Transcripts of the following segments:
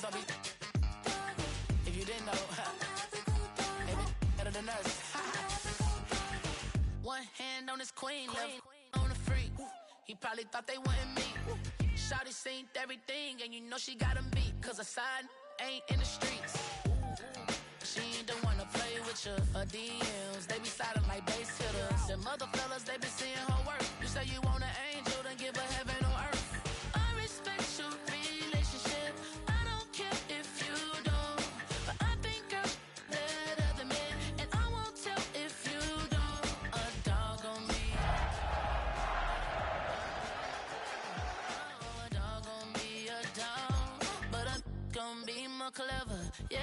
don't be. If you didn't know, they be better than us. One hand on his queen, left on the freak. He probably thought they wouldn't meet. Shawty seen everything, and you know she got him beat. Cause her side ain't in the streets. She ain't the one to play with you. Her DMs, they be sliding like base hitters. And mother fellas, they be seeing her work. You say you want an angel, then give her heaven on earth. I respect your relationship. I don't care if you don't. But I think girls let other men. And I won't tell if you don't. A dog on me. Oh, a dog on me, a dog. But I'm gonna be more clever, yeah.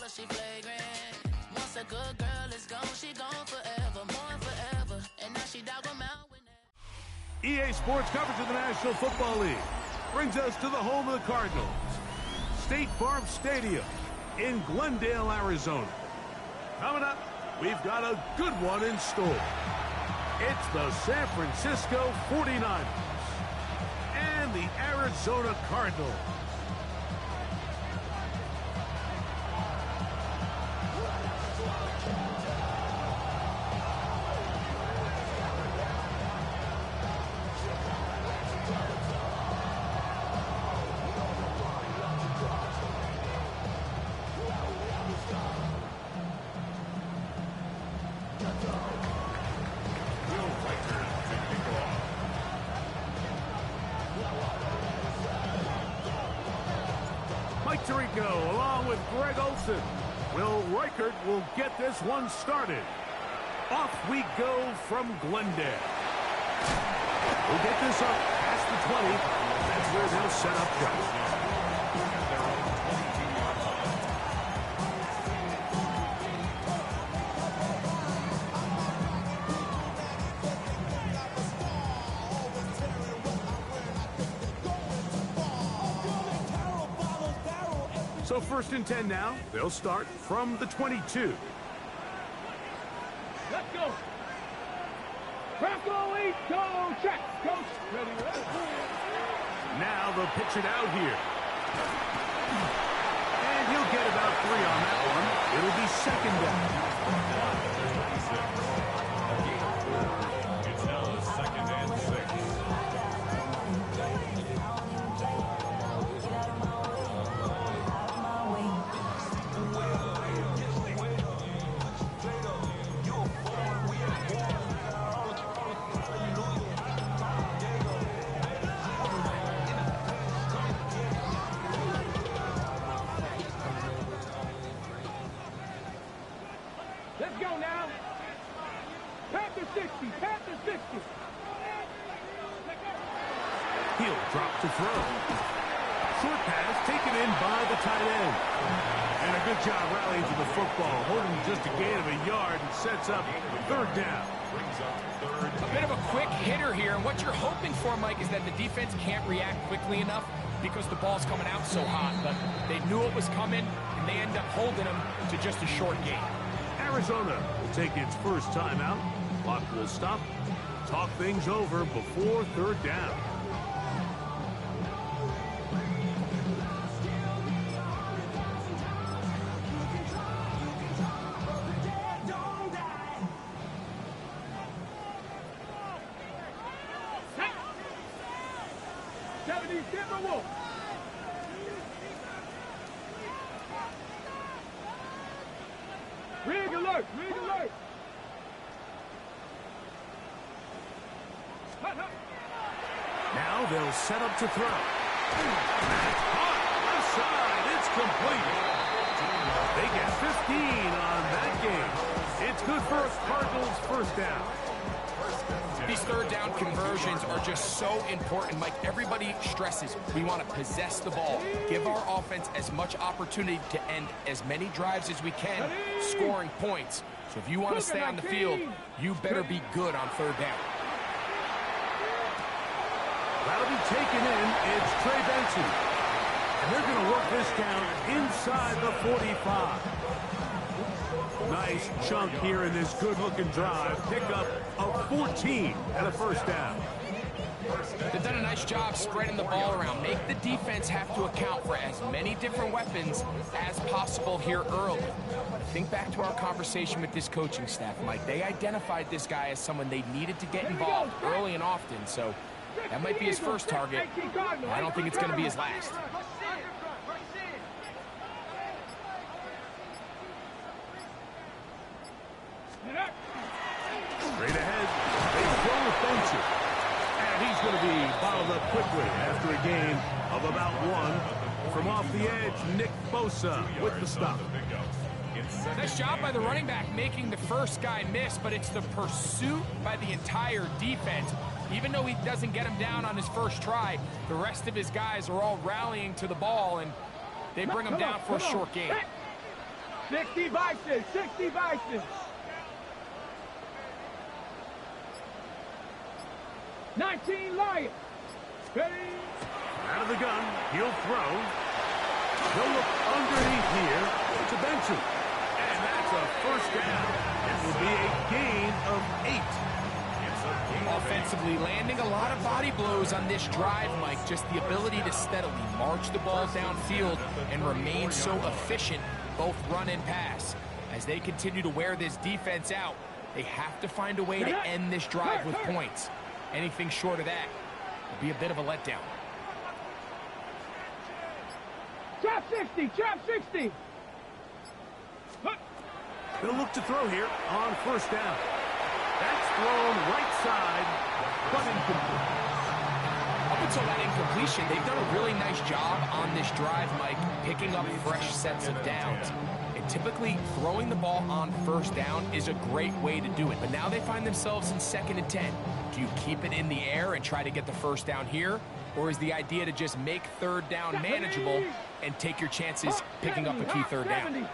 She flagrant. Once a good girl is gone, she gone forever, more forever. And now she dog 'em out when EA Sports coverage of the National Football League brings us to the home of the Cardinals, State Farm Stadium in Glendale, Arizona. Coming up, we've got a good one in store. It's the San Francisco 49ers and the Arizona Cardinals. Mike Tirico along with Greg Olson. Will Reichert will get this one started. Off we go from Glendale. We'll get this up past the 20. That's where they'll set up shop. So 1st and 10 now. They'll start from the 22. Let's go. Rocco, eight, go, check. Coach, ready, ready. Now they'll pitch it out here. And he'll get about 3 on that one. It'll be 2nd down. It's now 2nd and 6. Let's go now. Panther 60, Panther 60. He'll drop to throw. Short pass taken in by the tight end. And a good job rallying to the football, holding just a gain of a yard and sets up 3rd down. A bit of a quick hitter here, and what you're hoping for, Mike, is that the defense can't react quickly enough because the ball's coming out so hot. But they knew it was coming, and they end up holding them to just a short gain. Arizona will take its first timeout. Clock will stop. Talk things over before 3rd down. Rig alert, rig alert. Now they'll set up to throw. That's caught. Left side. It's complete. They get 15 on that game. It's good for a Cardinals 1st down. These 3rd down conversions are just so important, Mike. Everybody stresses we want to possess the ball, give our offense as much opportunity to end as many drives as we can, scoring points. So if you want to stay on the field, you better be good on third down. That'll be taken in. It's Trey Benson. And they're going to work this down inside the 45. Nice chunk here in this good-looking drive. Pickup of 14 and a first down. They've done a nice job spreading the ball around. Make the defense have to account for as many different weapons as possible here early. Think back to our conversation with this coaching staff, Mike. They identified this guy as someone they needed to get involved early and often, so that might be his first target. I don't think it's going to be his last. Straight ahead, they throw with Benson. And he's going to be bottled up quickly after a gain of about 1. From off the edge, Nick Bosa with the stop. Nice job by the running back making the first guy miss, but it's the pursuit by the entire defense. Even though he doesn't get him down on his first try, the rest of his guys are all rallying to the ball, and they bring him down for a short gain. 60 vices, 60 vices. 19 Lions. Ready? Out of the gun, he'll throw. He'll look underneath here to Benson. And that's a first down. It will be a gain of 8. Offensively, landing a lot of body blows on this drive, Mike. Just the ability to steadily march the ball downfield and remain so efficient, both run and pass. As they continue to wear this defense out, they have to find a way to end this drive with points. Anything short of that would be a bit of a letdown. Trap 60, trap 60. They'll look to throw here on first down. That's thrown right side, but incomplete. Up until that incompletion, they've done a really nice job on this drive, Mike, picking up fresh sets of downs. And typically, throwing the ball on first down is a great way to do it. But now they find themselves in 2nd and 10. Do you keep it in the air and try to get the first down here? Or is the idea to just make third down manageable and take your chances picking up a key third down?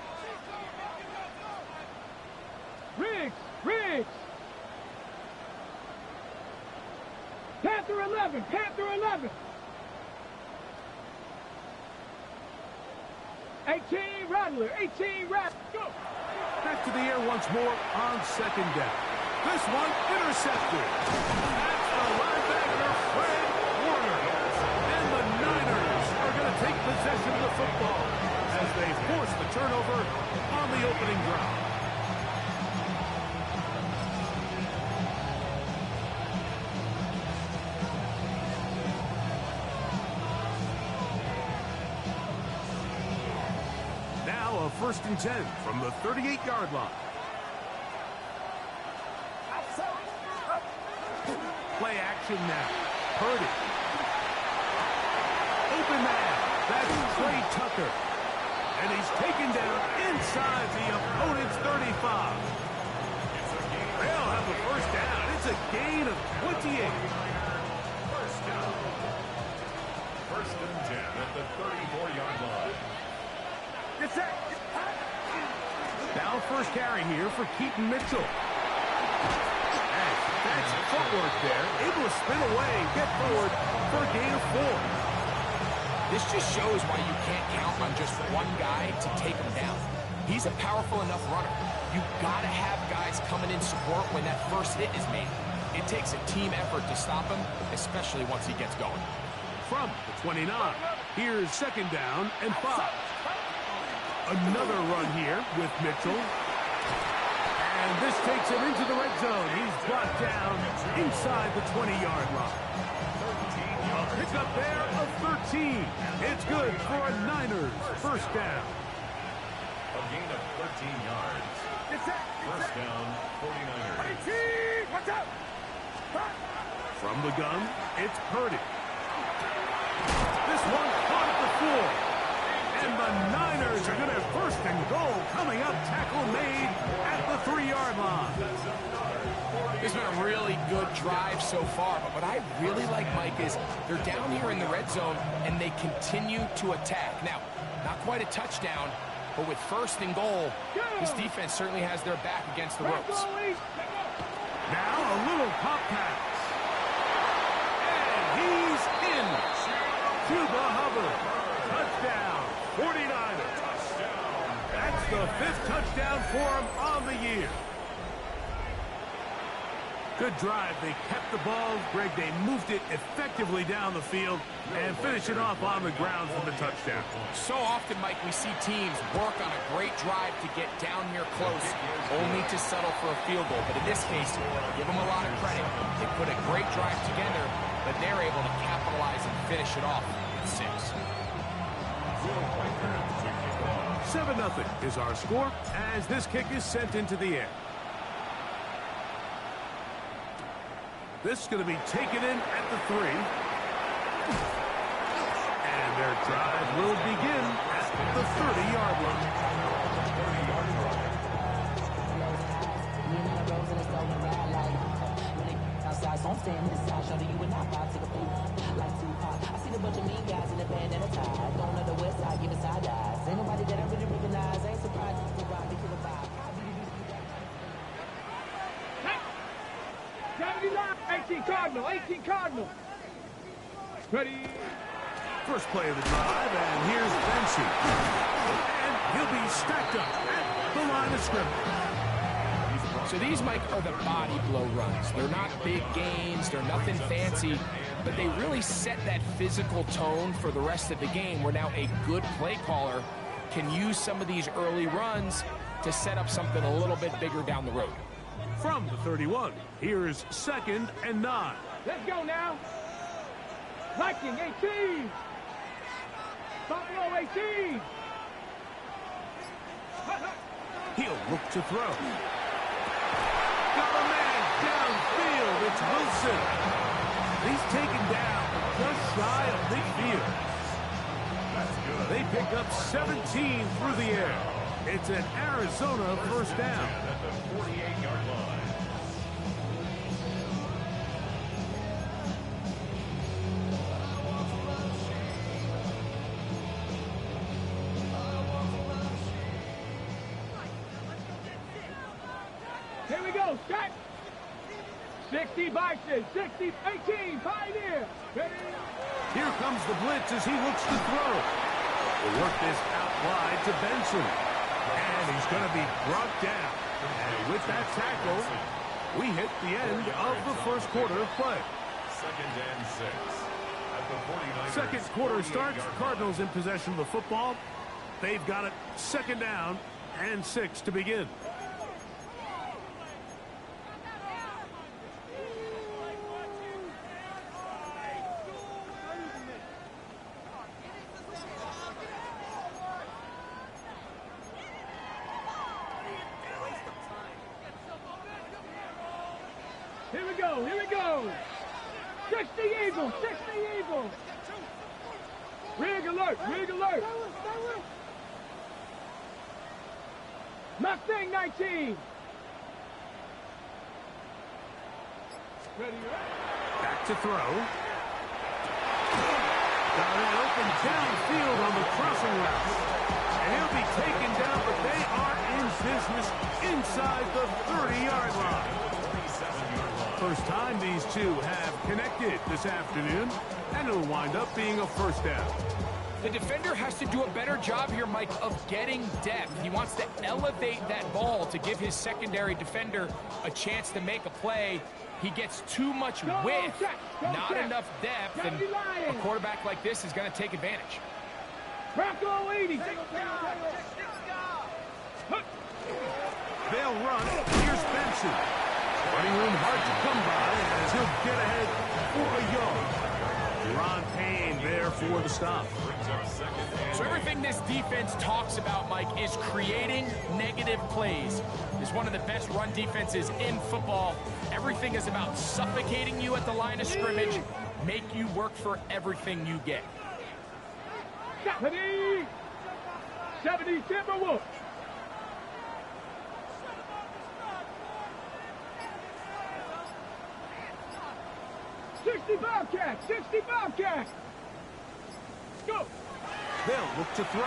Riggs. Panther 11, Panther 11. 18 Rattler, 18 Rattler. Go. Back to the air once more on second down. This one intercepted. That's the linebacker, Fred Warner. And the Niners are going to take possession of the football as they force the turnover on the opening drive. Now a 1st and 10 from the 38-yard line. Play action now. Purdy. Open man. That's Trey Tucker. And he's taken down inside the opponent's 35. They'll have the first down. It's a gain of 28. First and 10 at the 34-yard line. Now first carry here for Keaton Mitchell. That's footwork there. Able to spin away, get forward for a gain of 4. This just shows why you can't count on just one guy to take him down. He's a powerful enough runner. You've got to have guys coming in support when that first hit is made. It takes a team effort to stop him, especially once he gets going. From the 29, here's 2nd down and 5. Another run here with Mitchell. And this takes him into the red zone. He's brought down inside the 20-yard line. A pickup there of 13. It's good for a Niners first down. A gain of 13 yards. First down, 49ers. Watch out. From the gun, it's Purdy. This one caught at the floor. And the Niners are going to have 1st and goal coming up. Tackle made at the 3-yard line. This has been a really good drive so far, but what I really like, Mike, is they're down here in the red zone, and they continue to attack. Now, not quite a touchdown, but with 1st and goal, this defense certainly has their back against the ropes. Now a little pop pass. And he's in. Cuba Hubbard. Touchdown, 49ers. That's the 5th touchdown for him on the year. Good drive. They kept the ball. Greg, they moved it effectively down the field and finish it off on the ground for the touchdown. So often, Mike, we see teams work on a great drive to get down here close, only to settle for a field goal. But in this case, give them a lot of credit. They put a great drive together, but they're able to capitalize and finish it off with 6. 7-0 is our score as this kick is sent into the air. This is going to be taken in at the 3. And their drive will begin at the 30-yard line. So I'm staying inside, show you and I take a peek. Like Tupac, I see a bunch of mean guys in the band and a tie. Don't know the west side, give it side eyes. Ain't nobody that I really recognize. Ain't surprised to ride me to the vibe. 18 Cardinal, 18 Cardinal. Ready. First play of the drive, and here's Benson. And he'll be stacked up at the line of scrimmage. So these, Mike, are the body blow runs. They're not big gains, they're nothing fancy, but they really set that physical tone for the rest of the game where now a good play caller can use some of these early runs to set up something a little bit bigger down the road. From the 31, here's 2nd and 9. Let's go now. Viking 18. Buffalo 18. He'll look to throw. Got a man downfield. It's Wilson. He's taken down just shy of midfield. They pick up 17 through the air. It's an Arizona 1st down. At the 48-yard line. Here we go, Scott. 60 Bison, 60, 18, Pioneer. Ready. Here comes the blitz as he looks to throw. We'll work this out wide to Benson. And he's going to be brought down. And with that tackle, we hit the end of the 1st quarter of play. 2nd and 6. At the 49ers. 2nd quarter starts. Cardinals in possession of the football. They've got it 2nd down and 6 to begin. Here we go, here we go. 60 Eagles, 60 Eagles. Rig alert, rig alert. Mustang 19. Ready, Back to throw. Got it open downfield on the crossing route. And he'll be taken down, but they are in business inside the 30-yard line. First time these two have connected this afternoon, and it'll wind up being a 1st down. The defender has to do a better job here, Mike, of getting depth. He wants to elevate that ball to give his secondary defender a chance to make a play. He gets too much width, not enough depth, and a quarterback like this is going to take advantage. Bronco 80. They'll run. Here's Benson. Running room hard to come by as he'll get ahead for a yard. Ron Payne there for the stop. So everything this defense talks about, Mike, is creating negative plays. It's one of the best run defenses in football. Everything is about suffocating you at the line of scrimmage, make you work for everything you get. 70 Timberwolves. 60 Bobcats! 60 Bobcats! Go! They'll look to throw.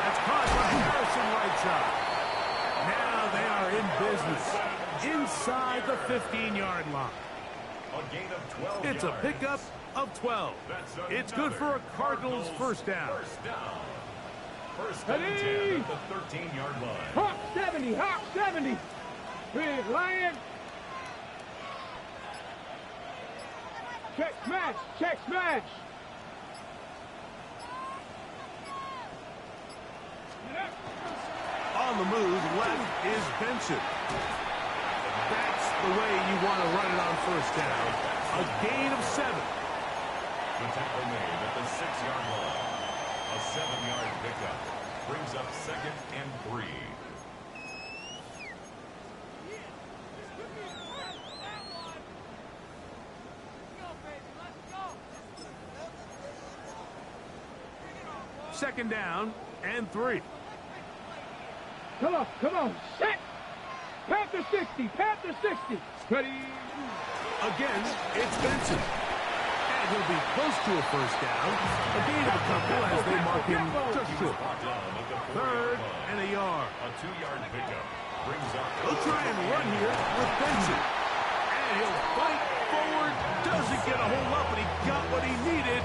That's caught by Harrison right side. Now they are in business inside the 15-yard line. A gain of 12 It's a pickup of 12. It's good for a Cardinals first down. First and 10 at the 13-yard line. Hawk 70! Hawk 70! Big Lion! Check smash! Check smash! On the move, left is Benson. That's the way you want to run it on first down. A gain of 7. The tackle made at the 6-yard line. A 7-yard pickup brings up 2nd and 3. Second down and 3. Come on, set! Panther 60, Panther 60! Ready? Again, it's Benson. And he'll be close to a first down. A gain of a couple as they mark him just short. Third and a yard. A 2-yard pickup brings up. He'll try and run here with Benson. And he'll fight forward. Doesn't get a hold up, but he got what he needed.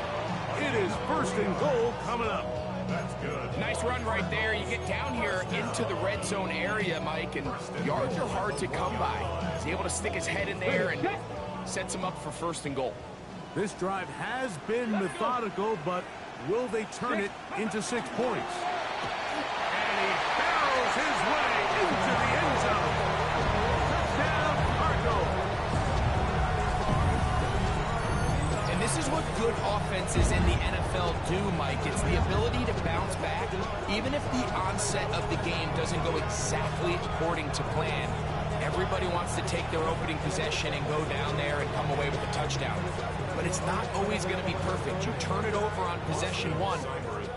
It is first and goal coming up. That's good. Nice run right there. You get down here into the red zone area, Mike, and yards are hard to come by. He's able to stick his head in there and sets him up for first and goal. This drive has been methodical, but will they turn it into 6 points? And he barrels his way into the end zone. Touchdown, Cardinals. And this is what good offenses in the NFL do, Mike. It's the ability to bounce back, even if the onset of the game doesn't go exactly according to plan. Everybody wants to take their opening possession and go down there and come away with a touchdown. But it's not always going to be perfect. You turn it over on possession 1.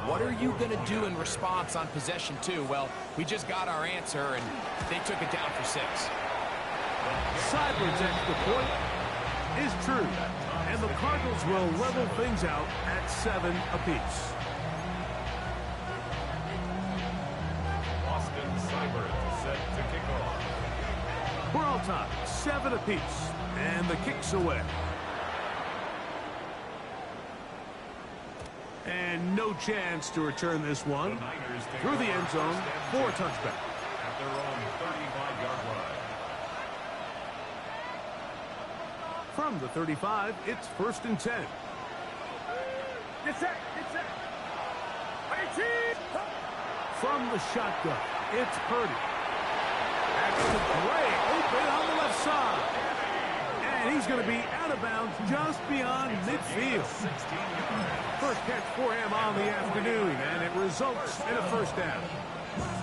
What are you going to do in response on possession 2? Well, we just got our answer, and they took it down for 6. Seiblert's extra point is true, and the Cardinals will level things out at 7 apiece. Austin Seibert set to kick off. We're all tied, 7 apiece, and the kick's away. And no chance to return this one through the end zone for a touchback. At their own 35-yard line. From the 35, it's first and 10. Get set! Get set! 18! From the shotgun, it's Purdy. That's the play open on the left side. And he's going to be out of bounds just beyond midfield. First catch for him on the afternoon, and it results in a first down.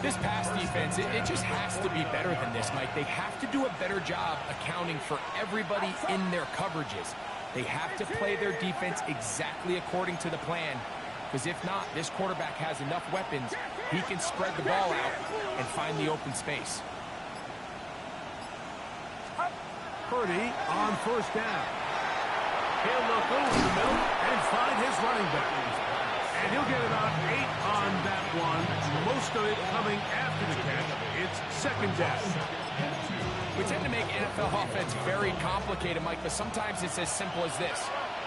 This pass defense, it just has to be better than this, Mike. They have to do a better job accounting for everybody in their coverages. They have to play their defense exactly according to the plan, because if not, this quarterback has enough weapons. He can spread the ball out and find the open space. Purdy on first down. He'll look over the middle and find his running back. And he'll get about 8 on that one. Most of it coming after the catch. It's second down. We tend to make NFL offense very complicated, Mike, but sometimes it's as simple as this.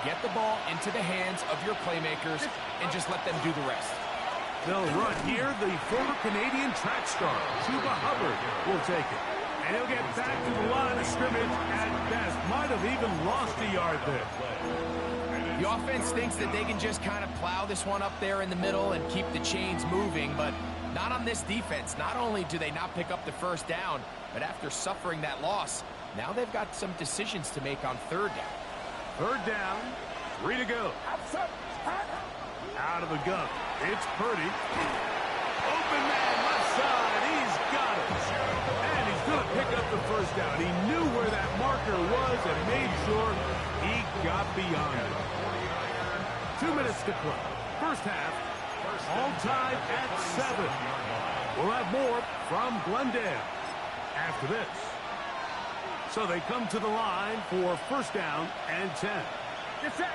Get the ball into the hands of your playmakers and just let them do the rest. They'll run here. The former Canadian track star, Chuba Hubbard, will take it. And he'll get back to the line of scrimmage at best. Might have even lost a yard there. The offense thinks that they can just kind of plow this one up there in the middle and keep the chains moving, but not on this defense. Not only do they not pick up the first down, but after suffering that loss, now they've got some decisions to make on third down. Third down, 3 to go. Out of the gun, it's Purdy. Open man, left side, he's got it. And he's going to pick up the first down. He knew where that marker was and made sure he got beyond it. 2 minutes to play. First half, all tied at 7. We'll have more from Glendale after this. So they come to the line for first down and 10. Get set.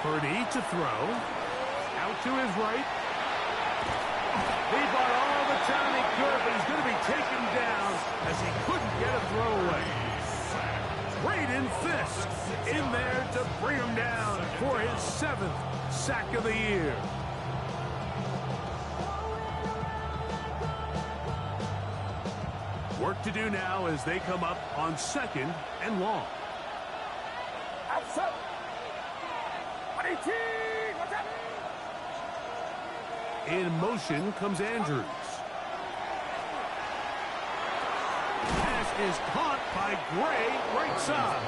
Purdy to throw. Out to his right. He bought all the time he could, but he's going to be taken down as he couldn't get a throw away. Braden Fisk in there to bring him down for his 7th sack of the year. Work to do now as they come up on 2nd and long. Outside. 18. In motion comes Andrews. Pass is caught by Gray, right side.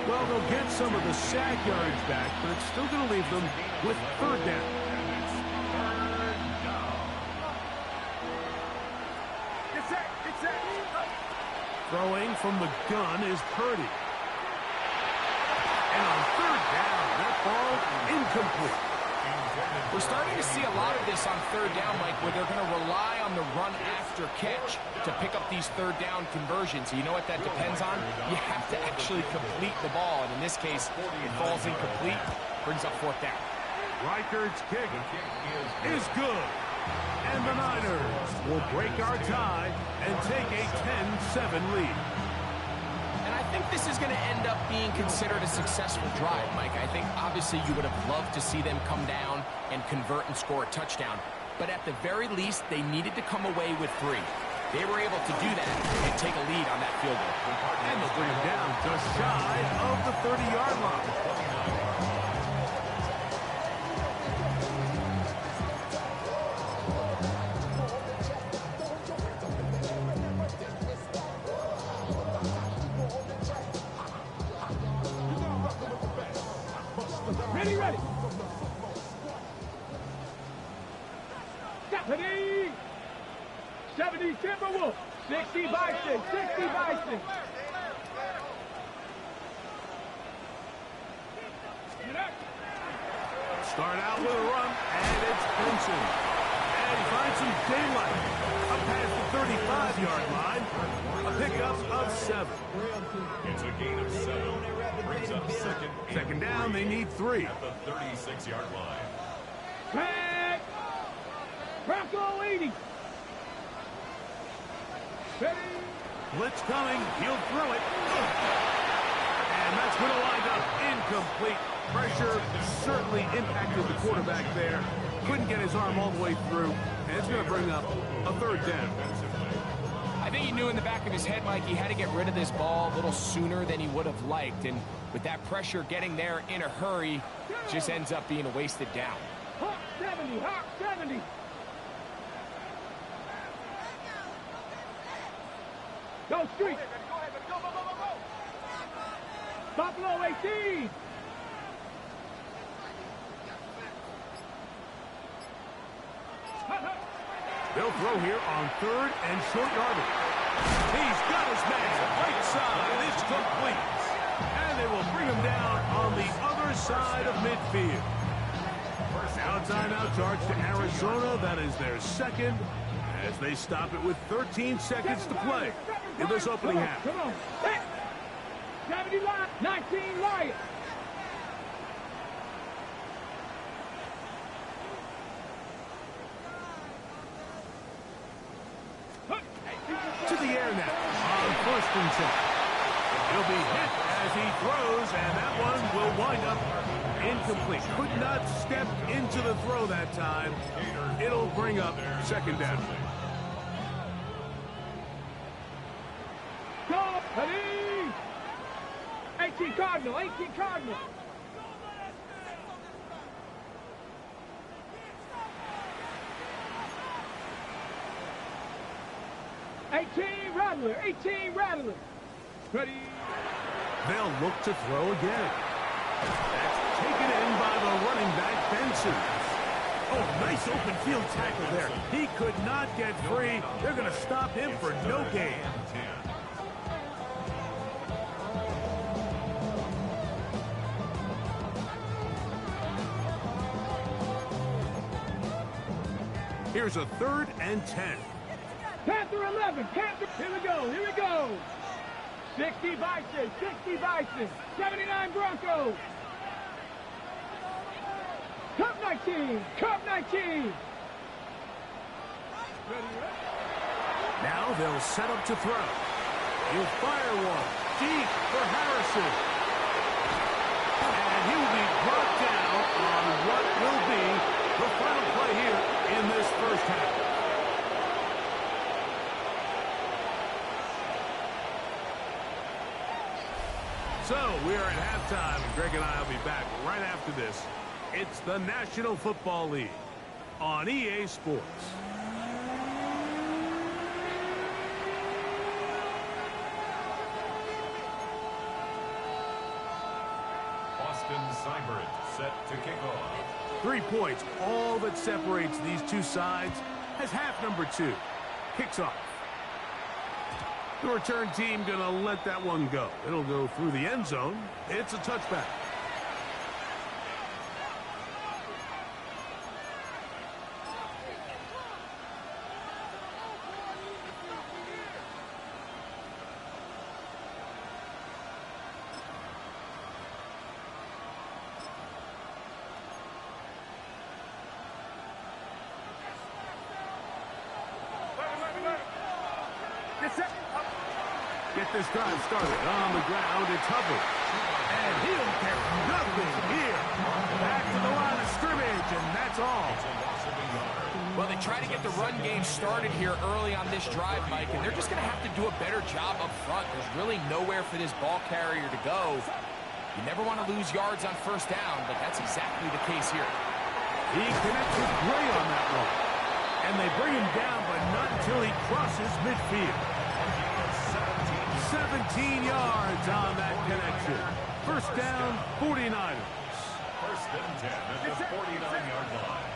Well, they'll get some of the sack yards back, but it's still going to leave them with 3rd down. Throwing from the gun is Purdy. And on 3rd down, that ball incomplete. We're starting to see a lot of this on 3rd down, Mike, where they're going to rely on the run after catch to pick up these 3rd down conversions. You know what that depends on? You have to actually complete the ball, and in this case, it falls incomplete, brings up 4th down. Reichard's kick is good. And the Niners will break our tie and take a 10-7 lead. And I think this is going to end up being considered a successful drive, Mike. I think obviously you would have loved to see them come down and convert and score a touchdown. But at the very least, they needed to come away with 3. They were able to do that and take a lead on that field goal. And they'll bring him down just shy of the 30-yard line. Ready. Ready. 70 Timberwolves. 60 Bison. 60 Bison. Start out with a run, and it's Benson. And he finds some daylight up past the 35-yard line. A pickup of 7. It's a gain of 7. Brings up 2nd down, they need 3. At the 36-yard line. Back. Bronco 80. Ready. Blitz coming, he'll throw it. And that's going to wind up incomplete. Pressure certainly impacted the quarterback there. Couldn't get his arm all the way through, and it's going to bring up a 3rd down. I think he knew in the back of his head, Mike, he had to get rid of this ball a little sooner than he would have liked. And with that pressure getting there in a hurry, it just ends up being a wasted down. Hawk 70. Hawk 70. Go street. Buffalo 18. They'll throw here on 3rd and short yardage. He's got his man right side. It's complete. And they will bring him down on the other side of midfield. Now timeout charge to Arizona. That is their 2nd as they stop it with 13 seconds to play in this opening half. Come on. 70 Lions. 19 Lions. To the air now on 1st and 10. He'll be hit as he throws, and that one will wind up incomplete. Could not step into the throw that time. It'll bring up 2nd down. Go, ready. 18 Cardinal. 18 Cardinal. Rattler, 18 Rattler. Ready. They'll look to throw again. That's taken in by the running back, Benson. Oh, nice open field tackle there. He could not get free. They're going to stop him for no gain. Here's a 3rd and 10. Panther 11, Panther. Here we go, here we go. 60 Bison, 79 Broncos. Cup 19, Cup 19. Now they'll set up to throw. He'll fire one deep for Harrison. And he will be brought down on what will be the final play here in this first half. So we are at halftime, and Greg and I will be back right after this. It's the National Football League on EA Sports. Seibert set to kick off. 3 points, all that separates these two sides, as half number 2 kicks off. The return team gonna let that one go. It'll go through the end zone. It's a touchback. Get this drive started on the ground. It's Hubbard. And he'll get nothing here. Back to the line of scrimmage, and that's all. Well, they try to get the run game started here early on this drive, Mike, and they're just going to have to do a better job up front. There's really nowhere for this ball carrier to go. You never want to lose yards on first down, but that's exactly the case here. He connects with Gray on that one. And they bring him down, but not until he crosses midfield. 17 yards on that connection. First down, 49ers. First and 10 at the 49-yard line.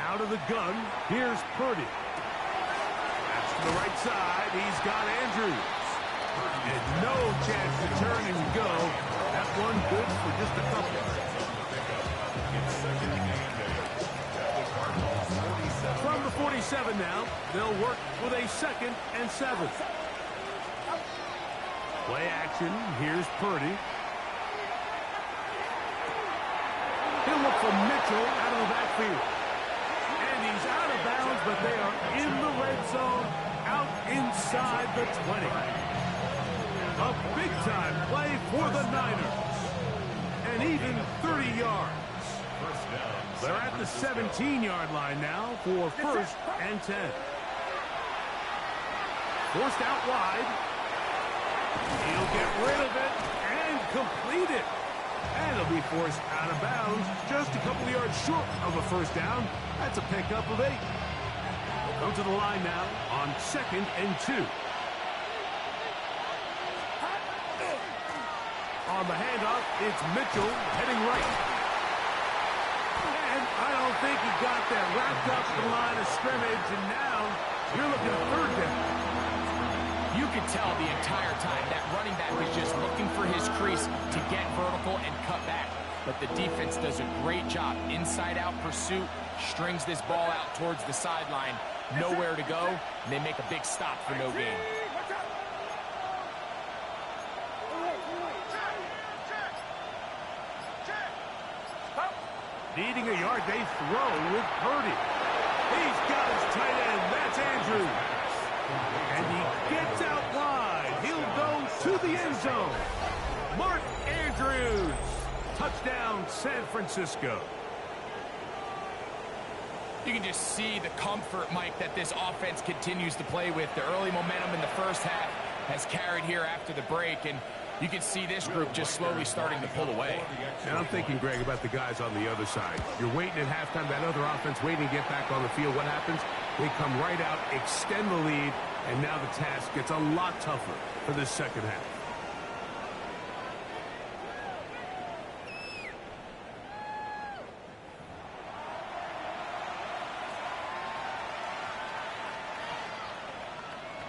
Out of the gun, here's Purdy. That's to the right side. He's got Andrews. And no chance to turn and go. That one good for just a couple. From the 47 now, they'll work with a 2nd and 7. Play action. Here's Purdy. He'll look for Mitchell out of the backfield. And he's out of bounds, but they are in the red zone, out inside the 20. A big-time play for the Niners. And even 30 yards. They're at the 17-yard line now for 1st and 10. Forced out wide. He'll get rid of it and complete it. And he'll be forced out of bounds just a couple of yards short of a first down. That's a pickup of 8. We'll come to the line now on 2nd and 2. On the handoff, it's Mitchell heading right. And I don't think he got that wrapped up the line of scrimmage, and now you're looking at 3rd down. You could tell the entire time that running back was just looking for his crease to get vertical and cut back. But the defense does a great job. Inside-out pursuit, strings this ball out towards the sideline. Nowhere to go, and they make a big stop for no gain. Needing a yard, they throw with Purdy. He's got his tight end. That's Andrews. And he gets out wide. He'll go to the end zone. Mark Andrews. Touchdown, San Francisco. You can just see the comfort, Mike, that this offense continues to play with. The early momentum in the first half has carried here after the break, and you can see this group just slowly starting to pull away. And I'm thinking, Greg, about the guys on the other side. You're waiting at halftime, that other offense waiting to get back on the field. What happens? They come right out, extend the lead, and now the task gets a lot tougher for this second half.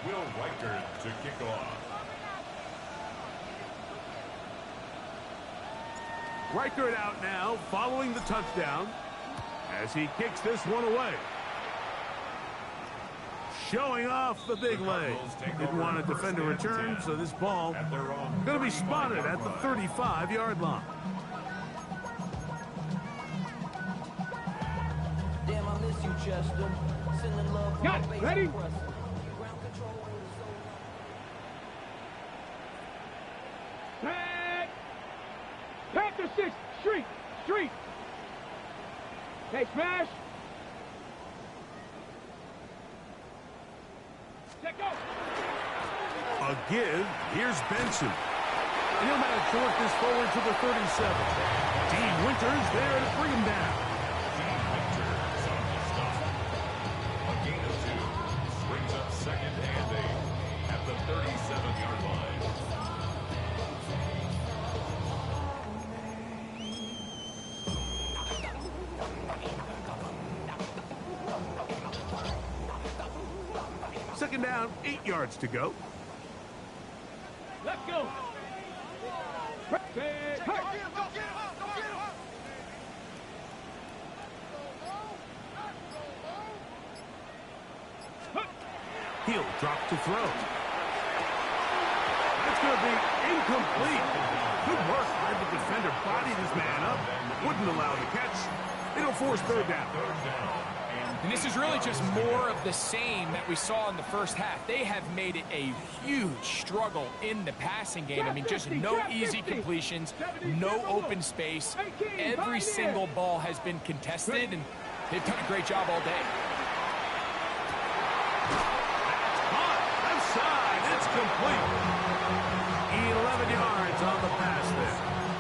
Will Reichert to kick off. Reichert out now, following the touchdown, as he kicks this one away. Showing off the big leg. Didn't want to defend a return, so this ball going to be spotted at the 35-yard line. Damn, I miss you, Chester. Sending love from Got my it. face Ready? compressor. Ground control is so Back. Panther 6. Street. Street. Hey, smash. Check go. A give. Here's Benson. And he'll manage to work this forward to the 37. Dean Winters there to bring him down. Dean Winters on the stop. A gain of 2 brings up 2nd and 8 at the 37-yard line. Second down, 8 yards to go. Let's go. He'll drop to throw. It's going to be incomplete. Good work by the defender. Bodied his man up. Wouldn't allow the catch. It'll force third down. And this is really just more of the same that we saw in the first half. They have made it a huge struggle in the passing game. I mean, just no easy completions, no open space. Every single ball has been contested, and they've done a great job all day. Left side, it's complete. 11 yards on the pass there.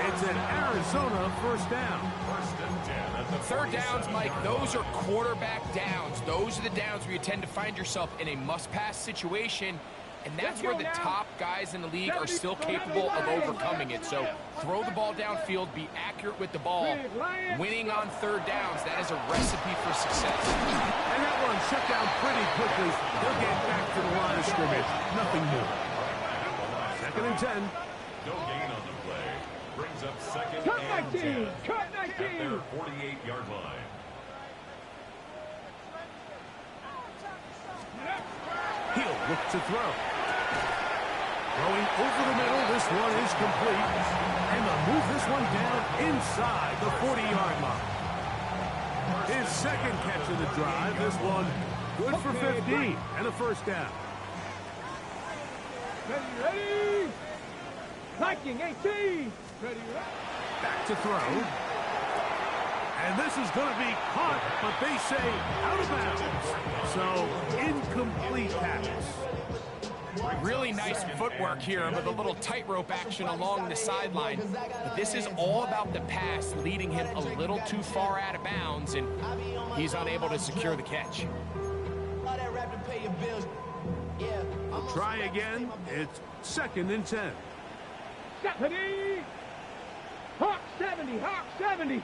It's an Arizona first down. First and 10 at the Third downs, Mike, those are quarterback downs. Those are the downs where you tend to find yourself in a must-pass situation, and that's where the top guys in the league are still capable of overcoming it. So throw the ball downfield, be accurate with the ball. Winning on third downs, that is a recipe for success. And that one shut down pretty quickly. They'll get back to the line of scrimmage. Nothing new. Second and 10. No gain on the play. Brings up 2nd Cut and 19. 10 Cut at 19. their 48-yard line. He'll look to throw. Going over the middle, this one is complete. And they'll move this one down inside the 40-yard line. His second catch of the drive. This one good for 15 and a first down. Ready? Viking 18. Ready? Back to throw. And this is going to be caught, but they say out of bounds. So, incomplete pass. Really nice footwork here with a little tightrope action along the sideline. But this is all about the pass leading him a little too far out of bounds, and he's unable to secure the catch. Try again. It's second and 10. Ready? Hawk 70. Hawk 70.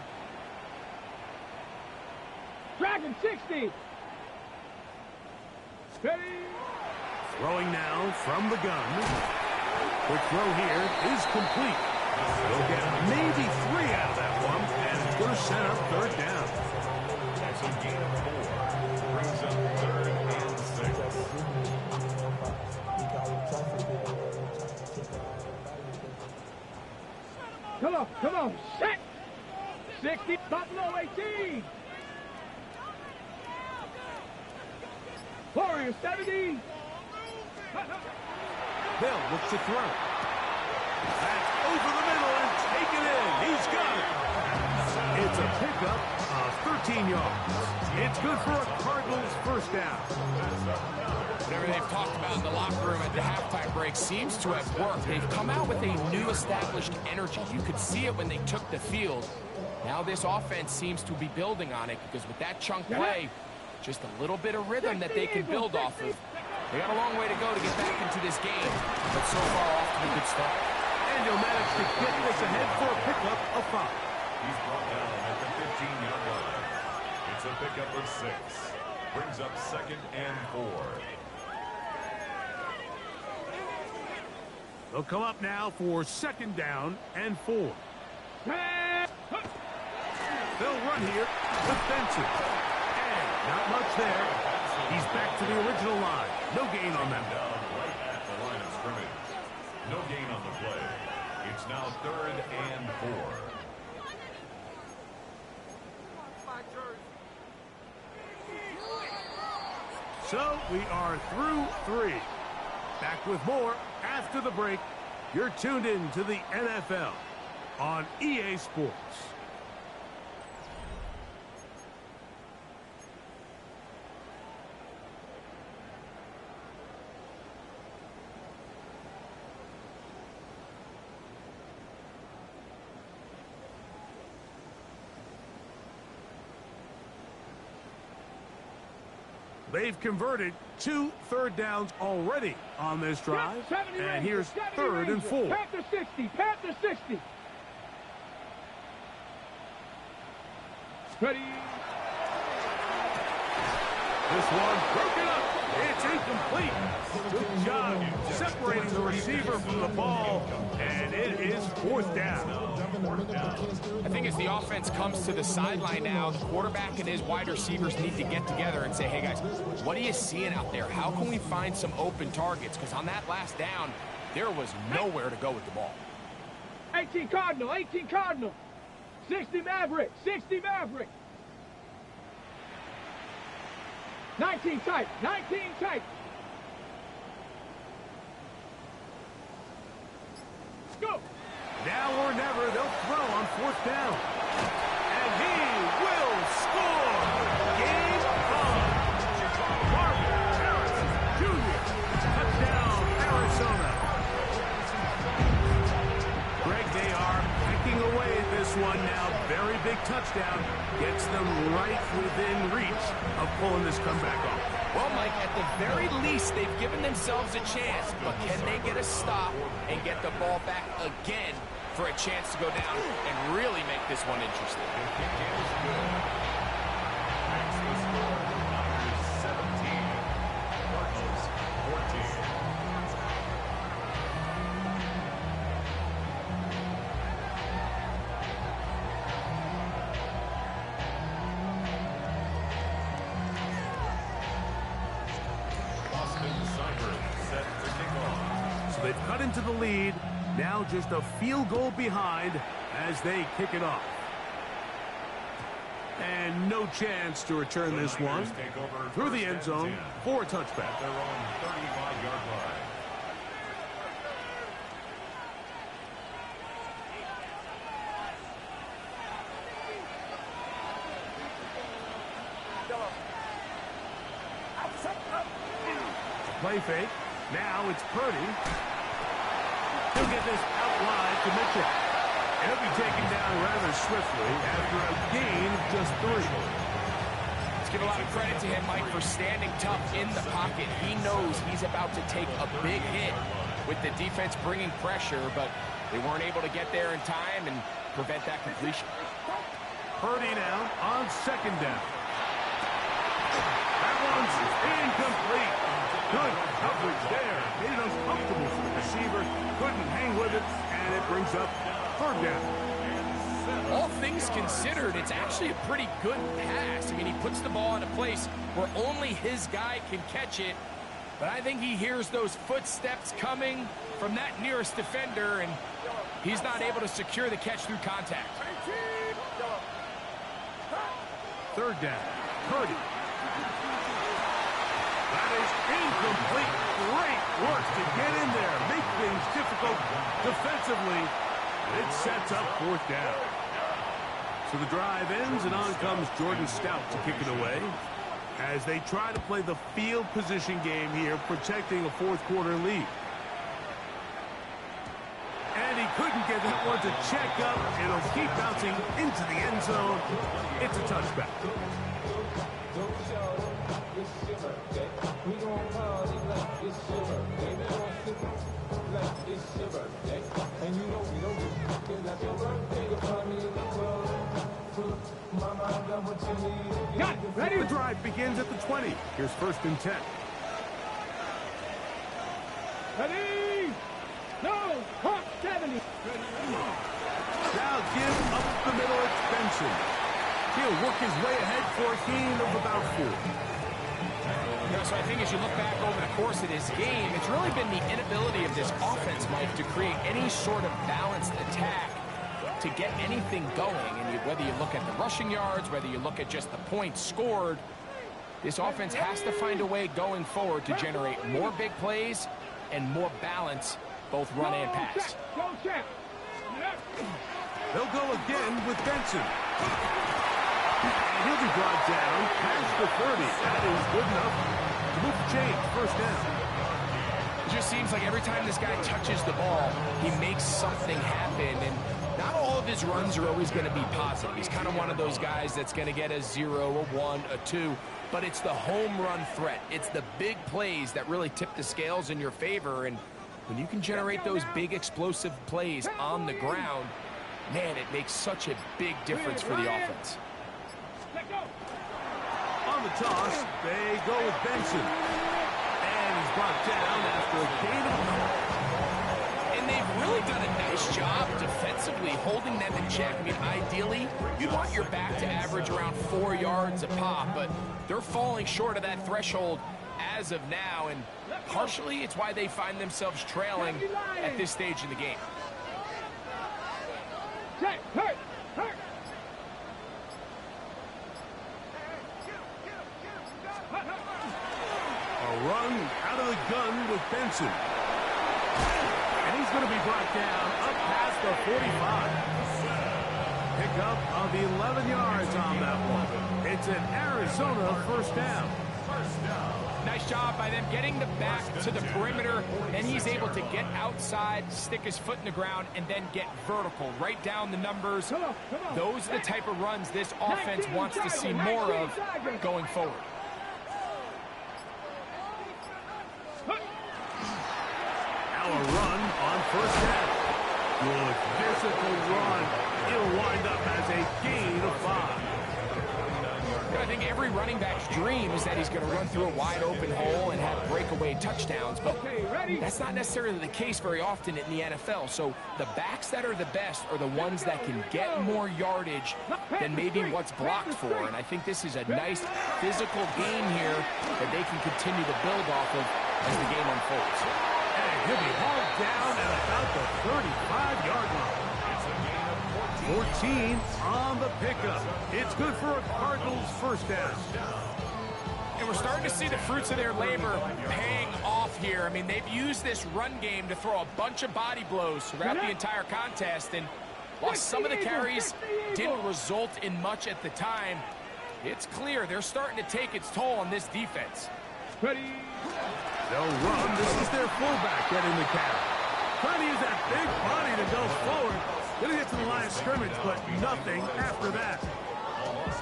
Dragon 60. Ready? Throwing now from the gun. Quick throw here is complete. They'll get maybe 3 out of that one, and it's going to set up third down. That's a gain of 4. Brings up 3rd and 6. Come on. Set. 60. Buffalo 18. Warrior 70. They'll look to throw. That's over the middle and taken in. He's got it. It's a pickup of 13 yards. It's good for a Cardinals first down. Whatever they've talked about in the locker room at the halftime break seems to have worked. They've come out with a new established energy. You could see it when they took the field. Now this offense seems to be building on it because with that chunk play, just a little bit of rhythm that they can build off of. They got a long way to go to get back into this game, but so far off to a good start. And he'll manage to get this ahead for a pickup of 5. He's brought down at the 15-yard line. It's a pickup of 6. Brings up 2nd and 4. They'll come up now for second down and 4. They'll run here with Benson. And not much there. He's back to the original line. No gain on that. Down right at the line of scrimmage. No gain on the play. It's now 3rd and 4. So we are through 3. Back with more after the break. You're tuned in to the NFL on EA Sports. They've converted 2 third downs already on this drive. And here's 3rd and 4. Panther 60. Panther 60. Ready. This one broken up. It's incomplete. Good job separating the receiver from the ball. And it is 4th down. I think as the offense comes to the sideline now, the quarterback and his wide receivers need to get together and say, hey, guys, what are you seeing out there? How can we find some open targets? Because on that last down, there was nowhere to go with the ball. 18 Cardinal. 18 Cardinal. 60 Maverick. 60 Maverick. 19 tight. 19 tight. Go. Now or never, they'll throw on 4th down. And he will score. Game on. Marvin Harrison Jr. Touchdown, Arizona. Greg, they are picking away at this one now. Very big touchdown. Gets them right within reach of pulling this comeback off. Well, Mike, at the very least, they've given themselves a chance. But can they get a stop and get the ball back again for a chance to go down and really make this one interesting? Next, the score, Niners 17, Cardinals 14. So they've cut into the lead. Now just a field goal behind as they kick it off. And no chance to return this one through the end zone for a touchback. At their own 35-yard line. Play fake. Now it's Purdy. He'll get this out wide to Mitchell. And he'll be taken down rather swiftly after a gain of just 3. Let's give a lot of credit to him, Mike, for standing tough in the pocket. He knows he's about to take a big hit with the defense bringing pressure, but they weren't able to get there in time and prevent that completion. Purdy now on 2nd down. That one's incomplete. Good coverage there. Made it uncomfortable for the receiver. Couldn't hang with it, and it brings up 3rd down. All things considered, it's actually a pretty good pass. I mean, he puts the ball in a place where only his guy can catch it. But I think he hears those footsteps coming from that nearest defender, and he's not able to secure the catch through contact. 3rd down. Purdy. That is incomplete. Great work to get in there. Make things difficult defensively. It sets up 4th down. So the drive ends, and on comes Jordan Stout to kick it away as they try to play the field position game here, protecting a 4th quarter lead. And he couldn't get that one to check up. It'll keep bouncing into the end zone. It's a touchback. Ready? The drive begins at the 20. Here's 1st and 10. Ready? No! Hawk 70. Now give up the middle. It's Benson. He'll work his way ahead for a gain of about 4. So I think as you look back over the course of this game, it's really been the inability of this offense, Mike, to create any sort of balanced attack to get anything going. And whether you look at the rushing yards, whether you look at just the points scored, this offense has to find a way going forward to generate more big plays and more balance, both run and pass. They'll go again with Benson. And he'll be brought down past the 30. That is good enough to move the chain. First down. It just seems like every time this guy touches the ball, he makes something happen. And not all of his runs are always going to be positive. He's kind of one of those guys that's going to get a 0, a 1, a 2. But it's the home run threat. It's the big plays that really tip the scales in your favor. And when you can generate those big explosive plays on the ground, man, it makes such a big difference for the offense. On the toss, they go with Benson. And he's brought down after a gain of 4. And they've really done a nice job defensively holding them in check. I mean, ideally, you want your back to average around 4 yards a pop, but they're falling short of that threshold as of now, and partially it's why they find themselves trailing at this stage in the game. A run out of the gun with Benson. And he's going to be brought down up past the 45. Pickup of 11 yards on that one. It's an Arizona first down. Nice job by them getting the back to the perimeter, and he's able to get outside, stick his foot in the ground, and then get vertical, right down the numbers. Those are the type of runs this offense wants to see more of going forward. Now a run on first down. Good physical run. It'll wind up as a gain of 5. I think every running back's dream is that he's going to run through a wide open hole and have breakaway touchdowns, but that's not necessarily the case very often in the NFL. So the backs that are the best are the ones that can get more yardage than maybe what's blocked for. And I think this is a nice physical game here that they can continue to build off of as the game unfolds. And he'll be hauled down at about the 35-yard line. 14 on the pickup. It's good for a Cardinals first down. And we're starting to see the fruits of their labor paying off here. I mean, they've used this run game to throw a bunch of body blows throughout the entire contest. And while some of the carries didn't result in much at the time, it's clear they're starting to take its toll on this defense. They'll run. This is their fullback getting the carry. Trying to use that big body to go forward. Gonna get to the line of scrimmage, but nothing after that.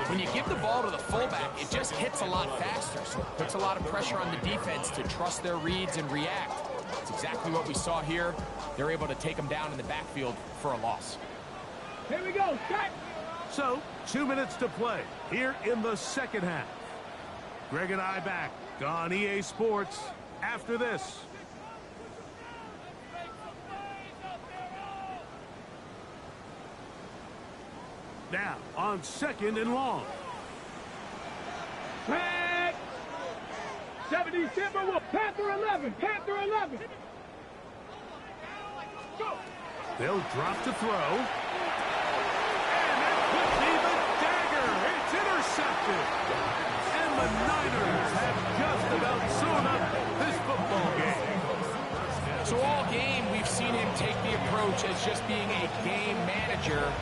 When you give the ball to the fullback, it just hits a lot faster, so it puts a lot of pressure on the defense to trust their reads and react. It's exactly what we saw here. They're able to take them down in the backfield for a loss. Here we go, set. So, 2 minutes to play here in the second half. Greg and I back on EA Sports after this. Now, on 2nd and long. Set. 70 Timberwolf. Panther 11. Panther 11. Go. They'll drop to throw. And that could be the dagger. It's intercepted. And the Niners have just about sewn up this football game. So all game, we've seen him take the approach as just being a game manager.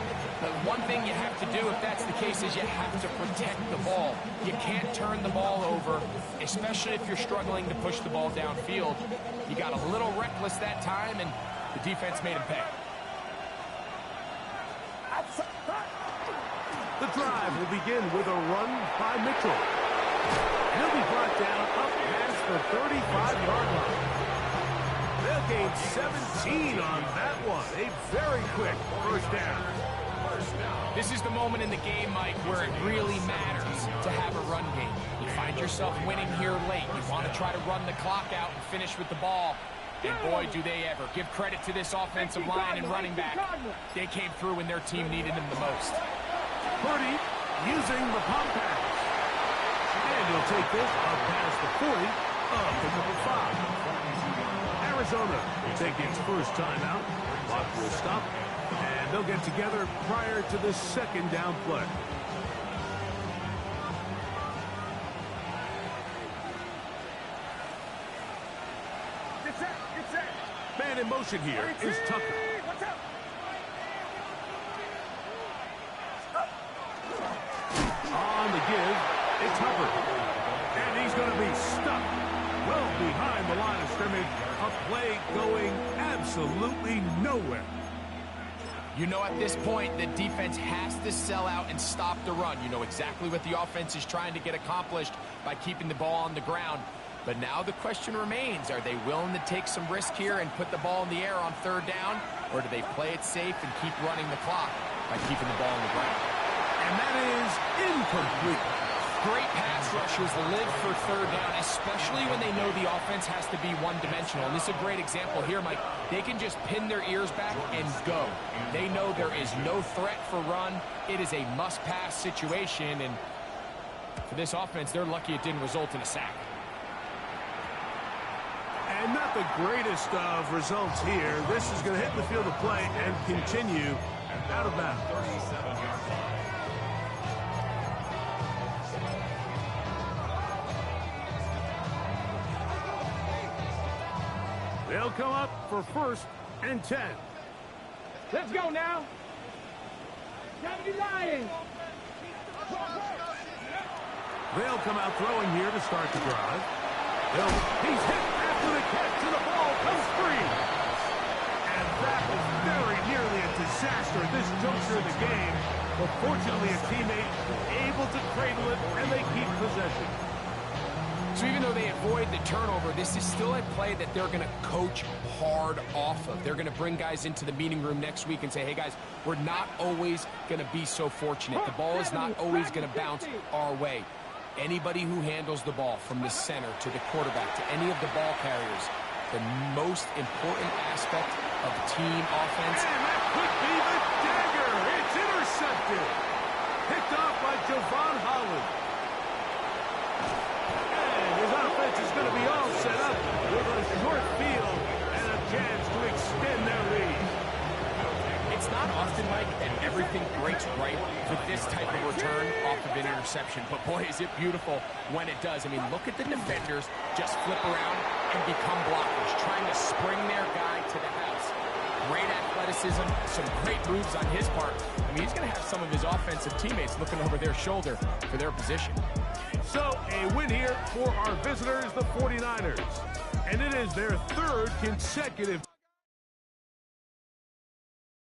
But one thing you have to do, if that's the case, is you have to protect the ball. You can't turn the ball over, especially if you're struggling to push the ball downfield. He got a little reckless that time, and the defense made him pay. The drive will begin with a run by Mitchell. He'll be brought down up past the 35-yard line. They'll gain 17 on that one. A very quick first down. This is the moment in the game, Mike, where it really matters to have a run game. You find yourself winning here late. You want to try to run the clock out and finish with the ball. And boy, do they ever. Give credit to this offensive line and running back. They came through when their team needed them the most. Purdy using the pump pass. And he'll take this up past the 40, up to number 5. Arizona will take its first timeout. Clock will stop, and they'll get together prior to the second down play. Man in motion here is Tucker. On the give, it's Hubbard. And he's going to be stuck well behind the line of scrimmage. A play going absolutely nowhere. You know, at this point, the defense has to sell out and stop the run. You know exactly what the offense is trying to get accomplished by keeping the ball on the ground. But now the question remains, are they willing to take some risk here and put the ball in the air on third down? Or do they play it safe and keep running the clock by keeping the ball on the ground? And that is incomplete. Great pass rushers live for third down, especially when they know the offense has to be one-dimensional. And this is a great example here, Mike. They can just pin their ears back and go. They know there is no threat for run. It is a must-pass situation. And for this offense, they're lucky it didn't result in a sack. And not the greatest of results here. This is going to hit the field of play and continue out of bounds. 37-yard line. They'll come up for 1st and 10. Let's go now. Deputy Lions. They'll come out throwing here to start the drive. He's hit after the catch, and the ball comes free. And that was very nearly a disaster at this juncture of the game. But fortunately, a teammate able to cradle it, and they keep possession. So even though they avoid the turnover, this is still a play that they're going to coach hard off of. They're going to bring guys into the meeting room next week and say, hey, guys, we're not always going to be so fortunate. The ball is not always going to bounce our way. Anybody who handles the ball from the center to the quarterback to any of the ball carriers, the most important aspect of team offense. And that could be the dagger. It's intercepted. Picked off by Javon Holland. And his offense is going to be all set up with a short field and a chance to extend their lead. It's not often, Mike, that everything breaks right for this type of return off of an interception. But, boy, is it beautiful when it does. I mean, look at the defenders just flip around and become blockers, trying to spring their guy to the house. Great athleticism, some great moves on his part. I mean, he's going to have some of his offensive teammates looking over their shoulder for their position. So, a win here for our visitors, the 49ers. And it is their 3rd consecutive